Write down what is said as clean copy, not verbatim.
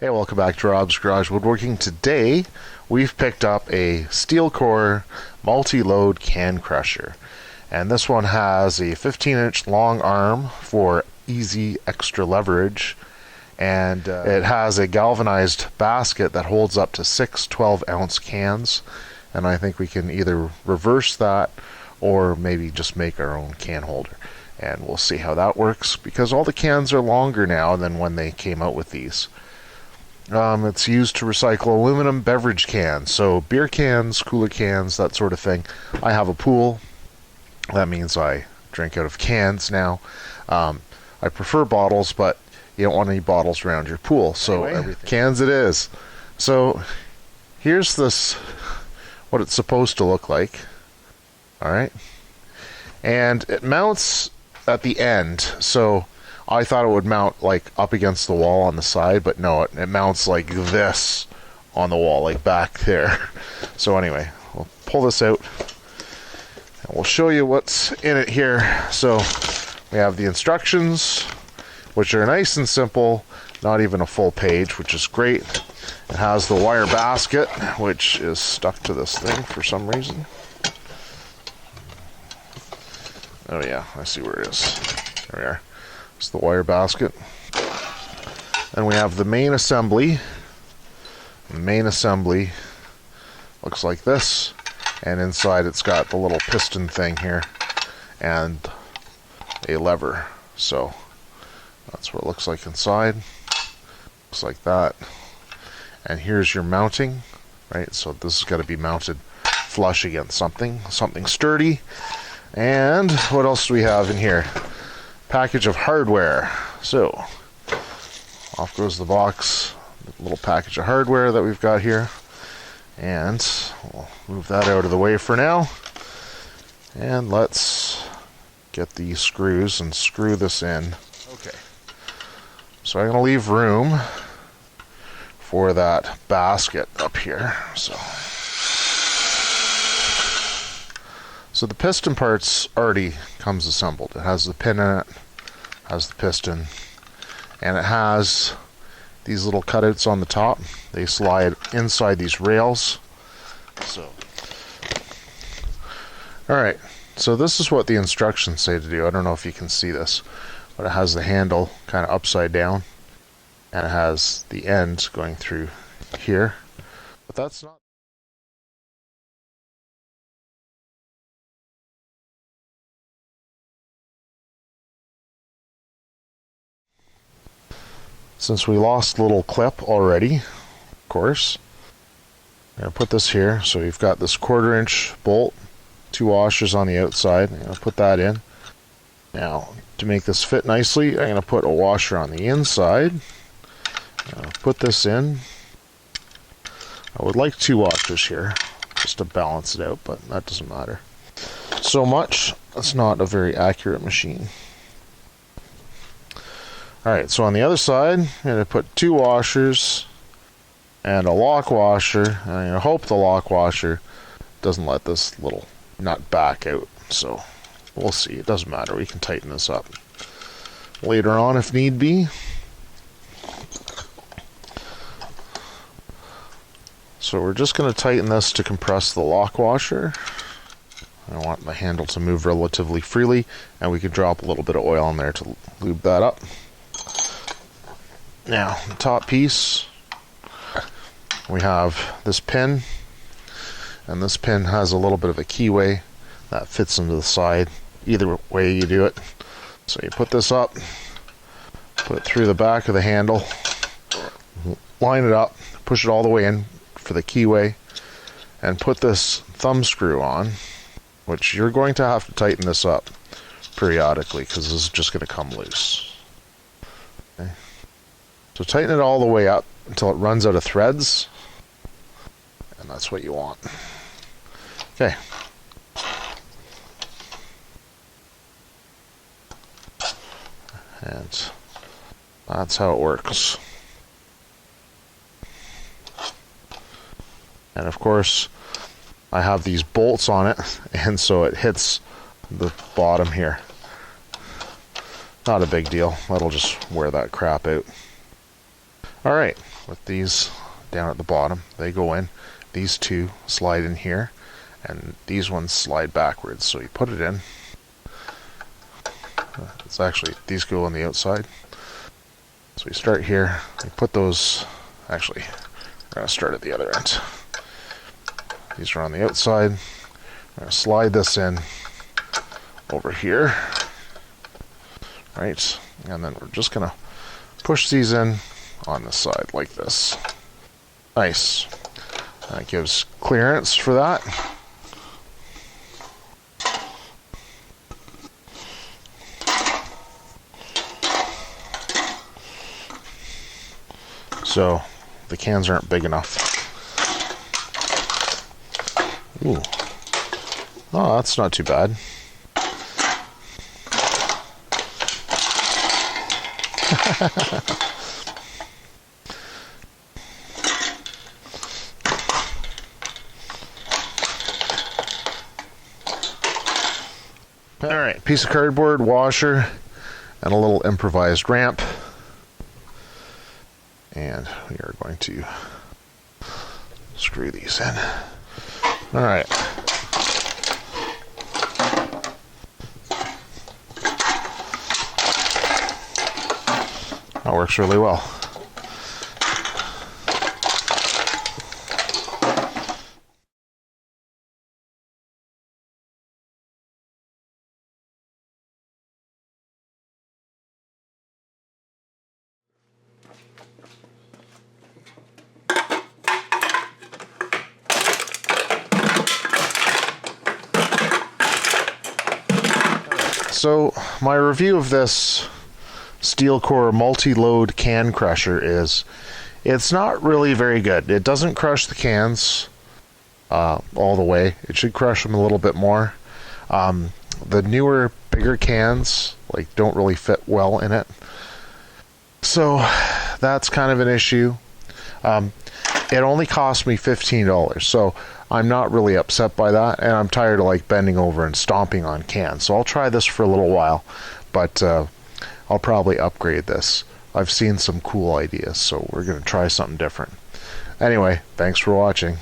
Hey, welcome back to Rob's Garage Woodworking. Today, we've picked up a Steelcore multi-load can crusher. And this one has a 15-inch long arm for easy extra leverage. And it has a galvanized basket that holds up to 6 12-ounce cans. And I think we can either reverse that or maybe just make our own can holder. And we'll see how that works, because all the cans are longer now than when they came out with these. It's used to recycle aluminum beverage cans, so beer cans, cooler cans, that sort of thing. I have a pool. That means I drink out of cans now. I prefer bottles, but you don't want any bottles around your pool, so anyway, cans it is. So here's this, what it's supposed to look like. Alright, and it mounts at the end, so I thought it would mount like up against the wall on the side, but no, it mounts like this on the wall, like back there. So anyway, we'll pull this out and we'll show you what's in it here. So we have the instructions, which are nice and simple, not even a full page, which is great. It has the wire basket, which is stuck to this thing for some reason. Oh yeah, I see where it is. There we are. It's the wire basket. And we have the main assembly. The main assembly looks like this, and inside it's got the little piston thing here and a lever. So that's what it looks like inside. Looks like that. And here's your mounting, right? So this has got to be mounted flush against something sturdy. And what else do we have in here? Package of hardware. So off goes the box, the little package of hardware that we've got here, and we'll move that out of the way for now, and let's get these screws and screw this in. Okay, so I'm going to leave room for that basket up here. So the piston parts already comes assembled. It has the pin in it, has the piston, and it has these little cutouts on the top. They slide inside these rails. So, alright, so this is what the instructions say to do. I don't know if you can see this, but it has the handle kind of upside down, and it has the end going through here. But that's not... Since we lost the little clip already, of course, I'm going to put this here. So you've got this 1/4-inch bolt, 2 washers on the outside. I'm going to put that in. Now, to make this fit nicely, I'm going to put a washer on the inside. Put this in. I would like 2 washers here, just to balance it out, but that doesn't matter so much. It's not a very accurate machine. Alright, so on the other side, I'm going to put 2 washers and a lock washer, and I'm going to hope the lock washer doesn't let this little nut back out. So we'll see. It doesn't matter. We can tighten this up later on if need be. So we're just going to tighten this to compress the lock washer. I want the handle to move relatively freely, and we can drop a little bit of oil in there to lube that up. Now, the top piece, we have this pin, and this pin has a little bit of a keyway that fits into the side, either way you do it. So you put this up, put it through the back of the handle, line it up, push it all the way in for the keyway, and put this thumb screw on, which you're going to have to tighten this up periodically because this is just going to come loose. Okay. So tighten it all the way up until it runs out of threads, and that's what you want. Okay. And that's how it works. And of course, I have these bolts on it, and so it hits the bottom here. Not a big deal. That'll just wear that crap out. Alright, with these down at the bottom, they go in. These two slide in here, and these ones slide backwards. So you put it in. It's actually, these go on the outside. So we start here, we put those, actually, we're going to start at the other end. These are on the outside. I'm going to slide this in over here. Right, and then we're just going to push these in on the side like this. Nice. That gives clearance for that. So the cans aren't big enough. Ooh. Oh, that's not too bad. Alright, piece of cardboard, washer, and a little improvised ramp. And we are going to screw these in. Alright. That works really well. So my review of this Steelcore multi-load can crusher is, it's not really very good. It doesn't crush the cans all the way. It should crush them a little bit more. The newer, bigger cans don't really fit well in it. So that's kind of an issue. It only cost me $15, so I'm not really upset by that, and I'm tired of bending over and stomping on cans. So I'll try this for a little while, but I'll probably upgrade this. I've seen some cool ideas, so we're going to try something different. Anyway, thanks for watching.